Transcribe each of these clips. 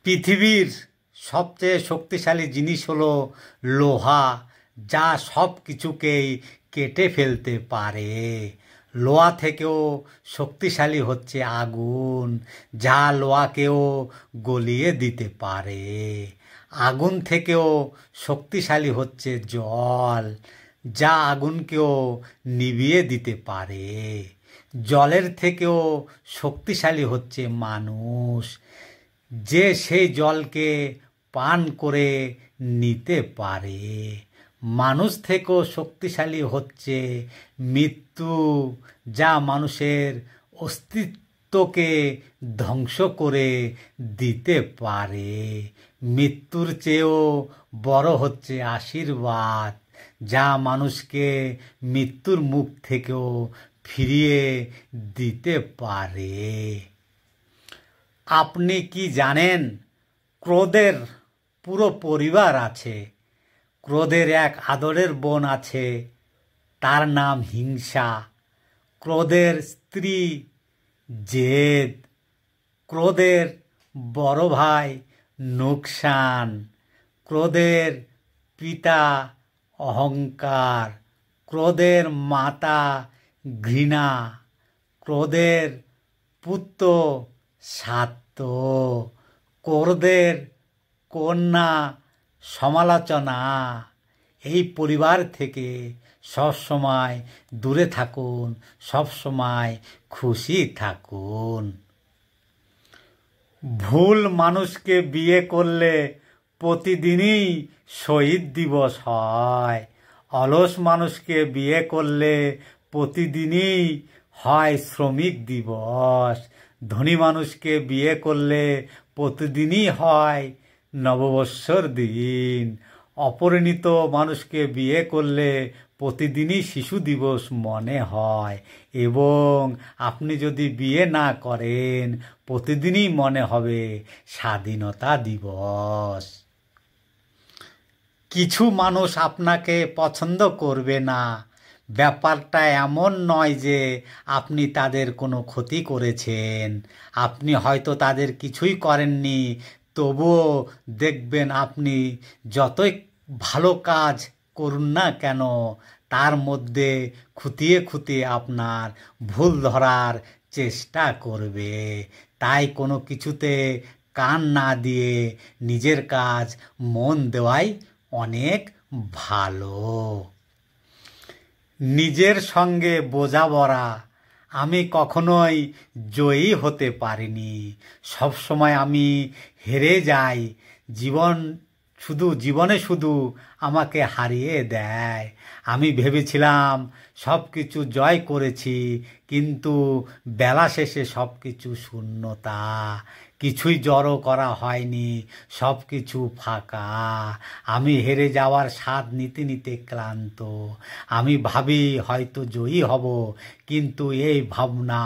পৃথিবীর সবচেয়ে শক্তিশালী জিনিস হলো লোহা, যা সব কিছুকেই কেটে ফেলতে পারে। লোহা থেকেও শক্তিশালী হচ্ছে আগুন, যা লোহাকেও গলিয়ে দিতে পারে। আগুন থেকেও শক্তিশালী হচ্ছে জল, যা আগুনকেও নিভিয়ে দিতে পারে। জলের থেকেও শক্তিশালী হচ্ছে মানুষ, যে সেই জলকে পান করে নিতে পারে। মানুষ থেকেও শক্তিশালী হচ্ছে মৃত্যু, যা মানুষের অস্তিত্বকে ধ্বংস করে দিতে পারে। মৃত্যুর চেয়েও বড় হচ্ছে আশীর্বাদ, যা মানুষকে মৃত্যুর মুখ থেকেও ফিরিয়ে দিতে পারে। আপনি কি জানেন, ক্রোধের পুরো পরিবার আছে। ক্রোধের এক আদরের বোন আছে, তার নাম হিংসা। ক্রোধের স্ত্রী জেদ। ক্রোধের বড় ভাই নোকসান। ক্রোধের পিতা অহংকার। ক্রোধের মাতা ঘৃণা। ক্রোধের পুত্র স্বার্থ। ক্রোধের কন্যা সমালোচনা। এই পরিবার থেকে সবসময় দূরে থাকুন, সবসময় খুশি থাকুন। ভুল মানুষকে বিয়ে করলে প্রতিদিনই শহীদ দিবস হয়। অলস মানুষকে বিয়ে করলে প্রতিদিনই হয় শ্রমিক দিবস। ধনী মানুষকে বিয়ে করলে প্রতিদিনই হয় নববর্ষর দিন। অপরিণীত মানুষকে বিয়ে করলে প্রতিদিনই শিশু দিবস মনে হয়, এবং আপনি যদি বিয়ে না করেন প্রতিদিনই মনে হবে স্বাধীনতা দিবস। কিছু মানুষ আপনাকে পছন্দ করবে না। ব্যাপারটা এমন নয় যে আপনি তাদের কোনো ক্ষতি করেছেন। আপনি হয়তো তাদের কিছুই করেননি, তবুও দেখবেন আপনি যতই ভালো কাজ করুন না কেন, তার মধ্যে খুঁটিয়ে খুঁটিয়ে আপনার ভুল ধরার চেষ্টা করবে। তাই কোনো কিছুতে কান না দিয়ে নিজের কাজ মন দেওয়াই অনেক ভালো। নিজের সঙ্গে বোঝাপড়া। আমি কখনোই জয়ী হতে পারিনি, সবসময় আমি হেরে যাই। জীবনে শুধু আমাকে হারিয়ে দেয়। আমি ভেবেছিলাম সব কিছু জয় করেছি, কিন্তু বেলা শেষে সব কিছু শূন্যতা। কিছুই জড়ো করা হয়নি, সব কিছু ফাঁকা। আমি হেরে যাওয়ার স্বাদ নিতে নিতে ক্লান্ত। আমি ভাবি হয়তো জয়ী হব, কিন্তু এই ভাবনা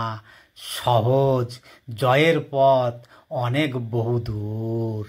সহজ। জয়ের পথ অনেক বহুদূর।